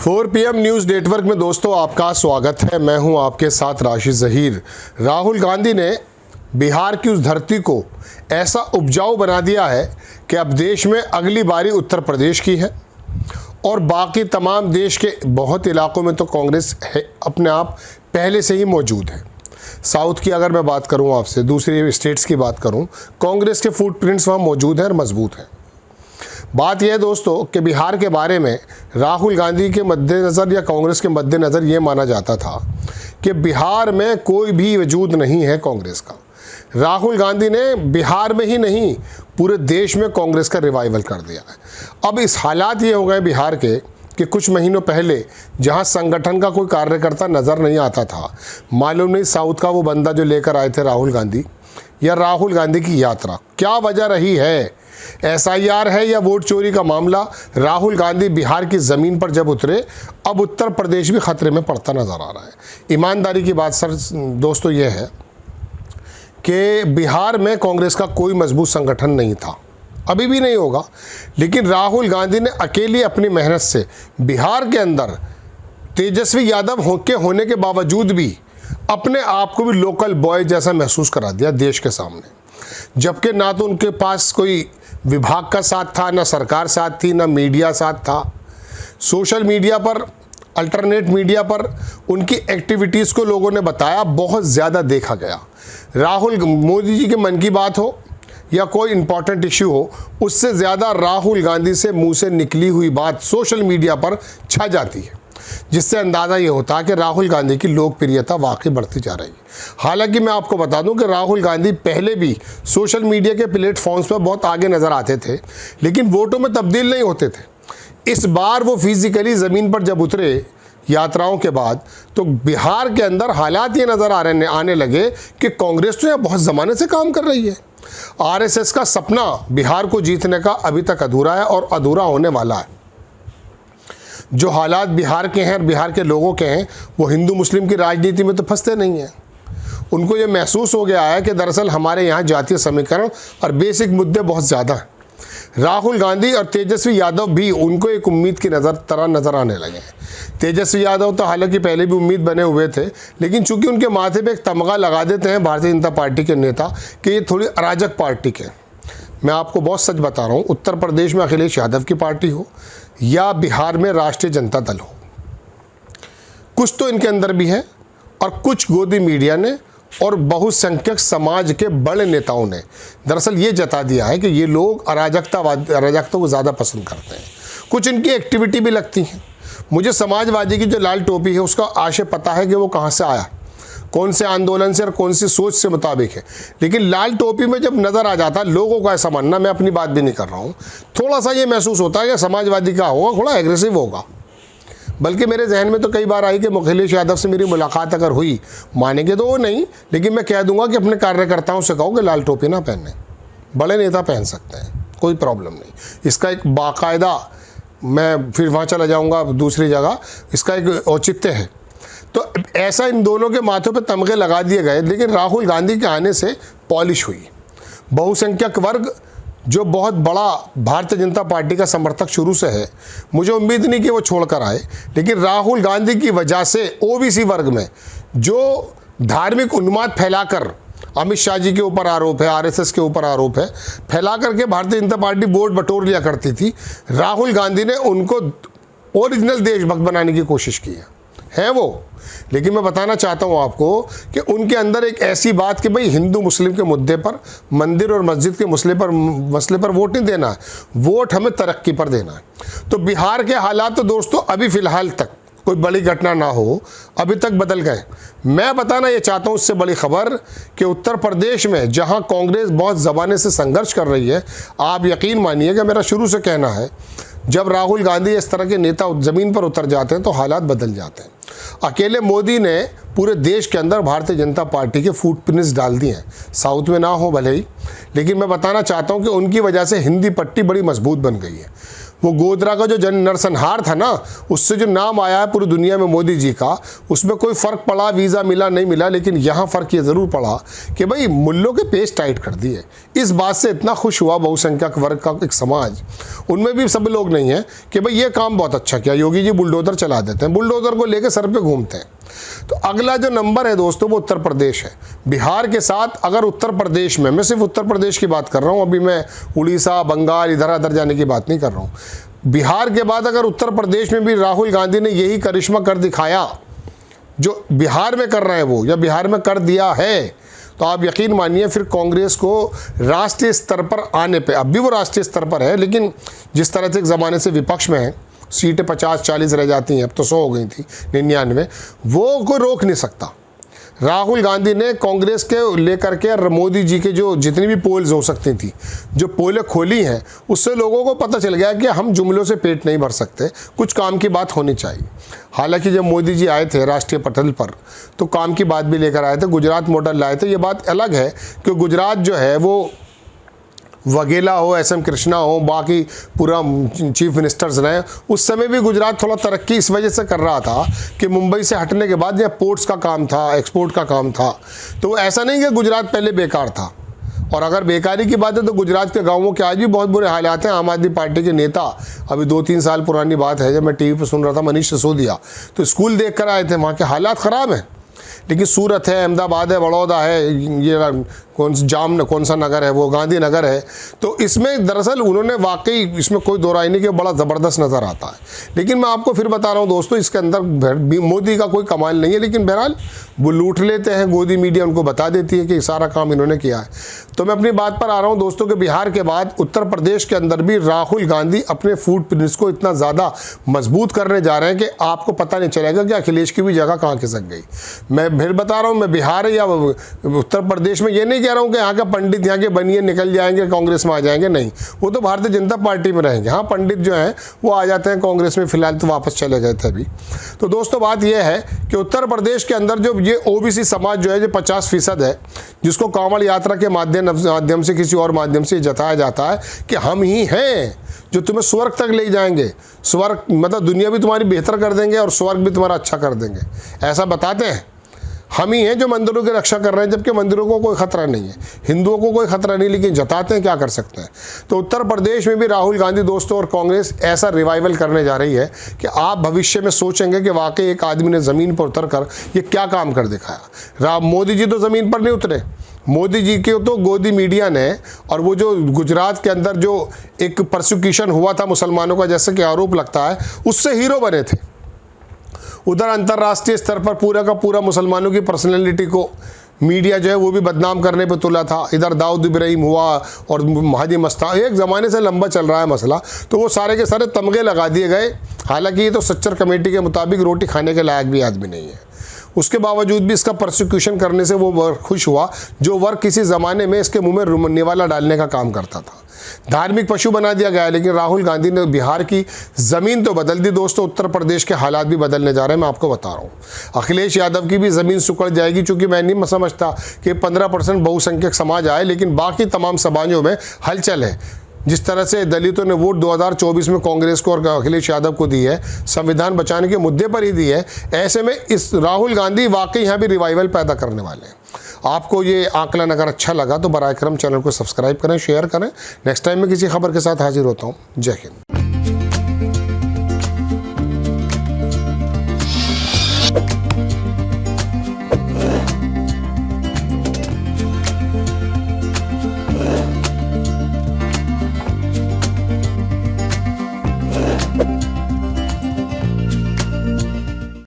4 PM news network में दोस्तों आपका स्वागत है। मैं हूं आपके साथ राशिद ज़हीर। राहुल गांधी ने बिहार की उस धरती को ऐसा उपजाऊ बना दिया है कि अब देश में अगली बारी उत्तर प्रदेश की है और बाकी तमाम देश के बहुत इलाकों में तो कांग्रेस है अपने आप पहले से ही मौजूद है। साउथ की अगर मैं बात करूं आपसे, दूसरी स्टेट्स की बात करूं, कांग्रेस के फुटप्रिंट्स वहाँ मौजूद हैं और मजबूत हैं। बात यह है दोस्तों कि बिहार के बारे में राहुल गांधी के मद्देनज़र या कांग्रेस के मद्देनज़र ये माना जाता था कि बिहार में कोई भी वजूद नहीं है कांग्रेस का। राहुल गांधी ने बिहार में ही नहीं पूरे देश में कांग्रेस का रिवाइवल कर दिया है। अब इस हालात ये हो गए बिहार के कि कुछ महीनों पहले जहां संगठन का कोई कार्यकर्ता नज़र नहीं आता था, मालूम नहीं साउथ का वो बंदा जो लेकर आए थे राहुल गांधी या राहुल गांधी की यात्रा, क्या वजह रही है, SIR है या वोट चोरी का मामला। राहुल गांधी बिहार की ज़मीन पर जब उतरे, अब उत्तर प्रदेश भी खतरे में पड़ता नज़र आ रहा है। ईमानदारी की बात सर दोस्तों ये है कि बिहार में कांग्रेस का कोई मजबूत संगठन नहीं था, अभी भी नहीं होगा, लेकिन राहुल गांधी ने अकेली अपनी मेहनत से बिहार के अंदर तेजस्वी यादव होने के बावजूद भी अपने आप को भी लोकल बॉय जैसा महसूस करा दिया देश के सामने। जबकि ना तो उनके पास कोई विभाग का साथ था, ना सरकार साथ थी, ना मीडिया साथ था। सोशल मीडिया पर, अल्टरनेट मीडिया पर उनकी एक्टिविटीज़ को लोगों ने बताया, बहुत ज़्यादा देखा गया। राहुल मोदी जी के मन की बात हो या कोई इम्पॉर्टेंट इश्यू हो, उससे ज़्यादा राहुल गांधी से मुंह से निकली हुई बात सोशल मीडिया पर छा जाती है, जिससे अंदाज़ा ये होता है कि राहुल गांधी की लोकप्रियता वाकई बढ़ती जा रही है। हालांकि मैं आपको बता दूं कि राहुल गांधी पहले भी सोशल मीडिया के प्लेटफॉर्म्स पर बहुत आगे नज़र आते थे, लेकिन वोटों में तब्दील नहीं होते थे। इस बार वो फिजिकली ज़मीन पर जब उतरे यात्राओं के बाद, तो बिहार के अंदर हालात ये नज़र आने लगे कि कांग्रेस तो यहाँ बहुत ज़माने से काम कर रही है। RSS का सपना बिहार को जीतने का अभी तक अधूरा है और अधूरा होने वाला है। जो हालात बिहार के हैं और बिहार के लोगों के हैं, वो हिंदू मुस्लिम की राजनीति में तो फंसते नहीं हैं। उनको ये महसूस हो गया है कि दरअसल हमारे यहाँ जातीय समीकरण और बेसिक मुद्दे बहुत ज़्यादा हैं। राहुल गांधी और तेजस्वी यादव भी उनको एक उम्मीद की तरह नज़र आने लगे हैं। तेजस्वी यादव तो हालांकि पहले भी उम्मीद बने हुए थे, लेकिन चूंकि उनके माथे पे एक तमगा लगा देते हैं भारतीय जनता पार्टी के नेता कि ये थोड़ी अराजक पार्टी के। मैं आपको बहुत सच बता रहा हूँ, उत्तर प्रदेश में अखिलेश यादव की पार्टी हो या बिहार में राष्ट्रीय जनता दल हो, कुछ तो इनके अंदर भी है और कुछ गोदी मीडिया ने और बहुसंख्यक समाज के बड़े नेताओं ने दरअसल ये जता दिया है कि ये लोग अराजकता को ज़्यादा पसंद करते हैं। कुछ इनकी एक्टिविटी भी लगती हैं। मुझे समाजवादी की जो लाल टोपी है उसका आशय पता है कि वो कहाँ से आया, कौन से आंदोलन से और कौन सी सोच से मुताबिक है, लेकिन लाल टोपी में जब नज़र आ जाता है लोगों का ऐसा मानना, मैं अपनी बात भी नहीं कर रहा हूँ, थोड़ा सा ये महसूस होता है कि समाजवादी का होगा, थोड़ा एग्रेसिव होगा। बल्कि मेरे जहन में तो कई बार आई कि अखिलेश यादव से मेरी मुलाकात अगर हुई, मानेंगे तो वो नहीं, लेकिन मैं कह दूंगा कि अपने कार्यकर्ताओं से कहो कि लाल टोपी ना पहने, बड़े नेता पहन सकते हैं, कोई प्रॉब्लम नहीं। इसका एक बाकायदा, मैं फिर वहाँ चला जाऊँगा दूसरी जगह, इसका एक औचित्य है। तो ऐसा इन दोनों के माथों पे तमगे लगा दिए गए, लेकिन राहुल गांधी के आने से पॉलिश हुई। बहुसंख्यक वर्ग जो बहुत बड़ा भारतीय जनता पार्टी का समर्थक शुरू से है, मुझे उम्मीद नहीं कि वो छोड़कर आए, लेकिन राहुल गांधी की वजह से OBC वर्ग में जो धार्मिक उन्माद फैलाकर, अमित शाह जी के ऊपर आरोप है, RSS के ऊपर आरोप है, फैला करके भारतीय जनता पार्टी वोट बटोर लिया करती थी, राहुल गांधी ने उनको ओरिजिनल देशभक्त बनाने की कोशिश की है वो। लेकिन मैं बताना चाहता हूं आपको कि उनके अंदर एक ऐसी बात कि भाई हिंदू मुस्लिम के मुद्दे पर, मंदिर और मस्जिद के मसले पर वोट नहीं देना है, वोट हमें तरक्की पर देना है। तो बिहार के हालात तो दोस्तों अभी फ़िलहाल तक कोई बड़ी घटना ना हो, अभी तक बदल गए। मैं बताना ये चाहता हूँ उससे बड़ी खबर कि उत्तर प्रदेश में जहाँ कांग्रेस बहुत ज़माने से संघर्ष कर रही है, आप यकीन मानिएगा, मेरा शुरू से कहना है, जब राहुल गांधी इस तरह के नेता ज़मीन पर उतर जाते हैं तो हालात बदल जाते हैं। अकेले मोदी ने पूरे देश के अंदर भारतीय जनता पार्टी के फुटप्रिंट्स डाल दिए हैं, साउथ में ना हो भले ही, लेकिन मैं बताना चाहता हूं कि उनकी वजह से हिंदी पट्टी बड़ी मजबूत बन गई है। वो गोधरा का जो जन नरसंहार था ना, उससे जो नाम आया है पूरी दुनिया में मोदी जी का, उसमें कोई फ़र्क पड़ा, वीज़ा मिला नहीं मिला, लेकिन यहाँ फ़र्क ये ज़रूर पड़ा कि भाई मुल्लों के पेच टाइट कर दिए। इस बात से इतना खुश हुआ बहुसंख्यक वर्ग का एक समाज, उनमें भी सब लोग नहीं हैं कि भाई ये काम बहुत अच्छा किया, योगी जी बुलडोज़र चला देते हैं, बुलडोज़र को लेकर सर पे घूमते हैं। तो अगला जो नंबर है दोस्तों वो उत्तर प्रदेश है। बिहार के साथ अगर उत्तर प्रदेश में, मैं सिर्फ उत्तर प्रदेश की बात कर रहा हूँ, अभी मैं उड़ीसा बंगाल इधर उधर जाने की बात नहीं कर रहा हूँ। बिहार के बाद अगर उत्तर प्रदेश में भी राहुल गांधी ने यही करिश्मा कर दिखाया जो बिहार में कर रहे हैं वो, या बिहार में कर दिया है, तो आप यकीन मानिए फिर कांग्रेस को राष्ट्रीय स्तर पर आने पे, अब भी वो राष्ट्रीय स्तर पर है लेकिन जिस तरह से एक ज़माने से विपक्ष में है, सीटें 50-40 रह जाती हैं, अब तो 100 हो गई थी, 99, वो कोई रोक नहीं सकता। राहुल गांधी ने कांग्रेस के लेकर के मोदी जी के जो जितनी भी पोल्स हो सकती थी, जो पोलें खोली हैं, उससे लोगों को पता चल गया कि हम जुमलों से पेट नहीं भर सकते, कुछ काम की बात होनी चाहिए। हालांकि जब मोदी जी आए थे राष्ट्रीय पटल पर तो काम की बात भी लेकर आए थे, गुजरात मॉडल लाए थे। ये बात अलग है कि गुजरात जो है वो वघेला हो, SM कृष्णा हो, बाकी पूरा चीफ मिनिस्टर्स रहे, उस समय भी गुजरात थोड़ा तरक्की इस वजह से कर रहा था कि मुंबई से हटने के बाद यहाँ पोर्ट्स का काम था, एक्सपोर्ट का काम था। तो ऐसा नहीं कि गुजरात पहले बेकार था। और अगर बेकारी की बात है तो गुजरात के गाँवों के आज भी बहुत बुरे हालात हैं। आम आदमी पार्टी के नेता, अभी 2-3 साल पुरानी बात है, जब मैं टीवी पर सुन रहा था, मनीष सिसोदिया, तो स्कूल देख कर आए थे, वहाँ के हालात ख़राब हैं। लेकिन सूरत है, अहमदाबाद है, बड़ौदा है, ये कौन सा नगर है वो, गांधीनगर है, तो इसमें दरअसल उन्होंने वाकई, इसमें कोई दो राय नहीं कि बड़ा ज़बरदस्त नज़र आता है। लेकिन मैं आपको फिर बता रहा हूँ दोस्तों, इसके अंदर मोदी का कोई कमाल नहीं है, लेकिन बहरहाल वो लूट लेते हैं, गोदी मीडिया उनको बता देती है कि सारा काम इन्होंने किया है। तो मैं अपनी बात पर आ रहा हूँ दोस्तों कि बिहार के बाद उत्तर प्रदेश के अंदर भी राहुल गांधी अपने फूट प्रिंट्स को इतना ज़्यादा मजबूत करने जा रहे हैं कि आपको पता नहीं चलेगा कि अखिलेश की भी जगह कहाँ खिसक गई। मैं फिर बता रहा हूँ, मैं बिहार या उत्तर प्रदेश में ये नहीं कह रहा हूँ कि यहाँ के पंडित यहाँ के बनिए निकल जाएंगे कांग्रेस में आ जाएंगे, नहीं, वो तो भारतीय जनता पार्टी में रहेंगे। हाँ, पंडित जो हैं वो आ जाते हैं कांग्रेस में, फिलहाल तो वापस चले गए थे अभी। तो दोस्तों बात यह है कि उत्तर प्रदेश के अंदर जो ये OBC समाज जो है, जो 50% है, जिसको कांवड़ यात्रा के माध्यम से किसी और माध्यम से जताया जाता है कि हम ही हैं जो तुम्हें स्वर्ग तक ले जाएंगे, स्वर्ग मतलब दुनिया भी तुम्हारी बेहतर कर देंगे और स्वर्ग भी तुम्हारा अच्छा कर देंगे, ऐसा बताते हैं। हम ही हैं जो मंदिरों की रक्षा कर रहे हैं, जबकि मंदिरों को कोई खतरा नहीं है, हिंदुओं को कोई खतरा नहीं, लेकिन जताते हैं, क्या कर सकते हैं। तो उत्तर प्रदेश में भी राहुल गांधी दोस्तों और कांग्रेस ऐसा रिवाइवल करने जा रही है कि आप भविष्य में सोचेंगे कि वाकई एक आदमी ने ज़मीन पर उतर कर ये क्या काम कर दिखाया। मोदी जी तो ज़मीन पर नहीं उतरे, मोदी जी के तो गोदी मीडिया ने, और वो जो गुजरात के अंदर जो एक प्रोसिक्यूशन हुआ था मुसलमानों का, जैसे कि आरोप लगता है, उससे हीरो बने थे। उधर अंतर्राष्ट्रीय स्तर पर पूरा का पूरा मुसलमानों की पर्सनैलिटी को मीडिया जो है वो भी बदनाम करने पे तुला था। इधर दाऊद इब्राहिम हुआ और महादी मस्ता, एक ज़माने से लंबा चल रहा है मसला, तो वो सारे के सारे तमगे लगा दिए गए। हालांकि ये तो सच्चर कमेटी के मुताबिक रोटी खाने के लायक भी आदमी नहीं है, उसके बावजूद भी इसका प्रोसिक्यूशन करने से वो वर्ग खुश हुआ जो वर्ग किसी ज़माने में इसके मुंह में निवाला डालने का काम करता था। धार्मिक पशु बना दिया गया। लेकिन राहुल गांधी ने बिहार की ज़मीन तो बदल दी दोस्तों, उत्तर प्रदेश के हालात भी बदलने जा रहे हैं। मैं आपको बता रहा हूँ, अखिलेश यादव की भी ज़मीन सुकड़ जाएगी, चूँकि मैं नहीं समझता कि 15% बहुसंख्यक समाज आए, लेकिन बाकी तमाम समाजों में हलचल है। जिस तरह से दलितों ने वोट 2024 में कांग्रेस को और अखिलेश यादव को दी है, संविधान बचाने के मुद्दे पर ही दी है, ऐसे में इस राहुल गांधी वाकई यहाँ भी रिवाइवल पैदा करने वाले हैं। आपको ये आकलन अगर अच्छा लगा तो बराए करम चैनल को सब्सक्राइब करें, शेयर करें। नेक्स्ट टाइम मैं किसी खबर के साथ हाजिर होता हूँ। जय हिंद। you